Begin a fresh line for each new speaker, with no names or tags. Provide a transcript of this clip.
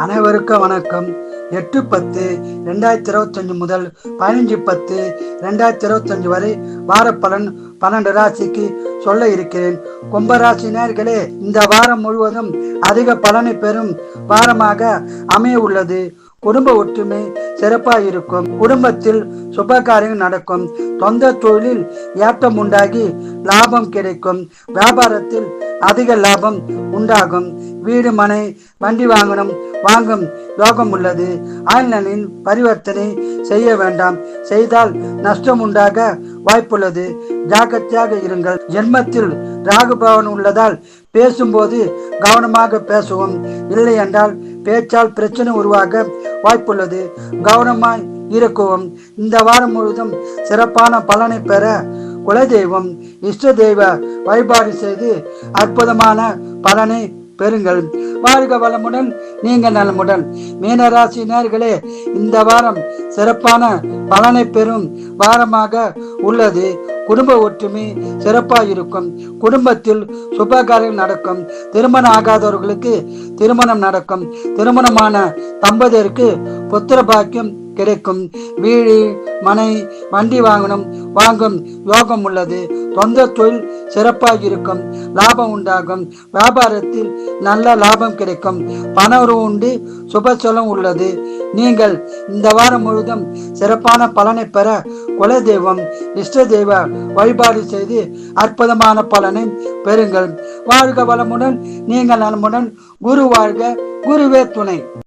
அனைவருக்கும் வணக்கம். 8/10/2025 முதல் 15/10/2025 வரை வார பலன் 12 ராசிக்கு சொல்ல இருக்கிறேன். கும்பராசி நேயர்களே, இந்த வாரம் முழுவதும் அதிக பலனை பெறும் வாரமாக அமைய உள்ளது. குடும்ப ஒற்றுமை சிறப்பாக இருக்கும். குடும்பத்தில் சுபகாரியம் நடக்கும். சொந்த தொழிலில் ஏற்றம் உண்டாகி லாபம் கிடைக்கும். வியாபாரத்தில் அதிக லாபம் உண்டாகும். வீடு மனை வண்டி வாங்கும் யோகம் உள்ளது. ஆன்லைனில் பரிவர்த்தனை செய்ய வேண்டாம். செய்தால் நஷ்டம் உண்டாக வாய்ப்புள்ளது. ஜாக்கிரதையாக இருங்கள். ஜென்மத்தில் ராகு பவன் உள்ளதால் பேசும்போது கவனமாக பேசவும். இல்லை என்றால் பேச்சால் பிரச்சனை உருவாக வாய்ப்புள்ளது. கவனமாய் இருக்கவும். இந்த வாரம் முழுவதும் சிறப்பான பலனை பெற குலதெய்வம் இஷ்ட தெய்வ வழிபாடு செய்து அற்புதமான பலனை பெறுங்கள். வாழ்க வளமுடன், நீங்க நலமுடன். மீனராசி நேயர்களே, இந்த வாரம் சிறப்பான பலனை பெறும் வாரமாக உள்ளது. குடும்ப ஒற்றுமை சிறப்பாக இருக்கும். குடும்பத்தில் சுபகாரியம் நடக்கும். திருமணம் ஆகாதவர்களுக்கு திருமணம் நடக்கும். திருமணமான தம்பதியருக்கு புத்திர பாக்கியம் கிடைக்கும். வீடு மனை வண்டி வாங்கும் யோகம் உள்ளது. சொந்த தொழில் சிறப்பாக இருக்கும். லாபம் உண்டாகும். வியாபாரத்தில் நல்ல லாபம் கிடைக்கும். பண உறவு உண்டு. சுப செலவு உள்ளது. நீங்கள் இந்த வாரம் முழுவதும் சிறப்பான பலனை பெற குலதெய்வம் இஷ்ட தெய்வ வழிபாடு செய்து அற்புதமான பலனை பெறுங்கள். வாழ்க வளமுடன், நீங்கள் நலமுடன். குரு வாழ்க, குருவே துணை.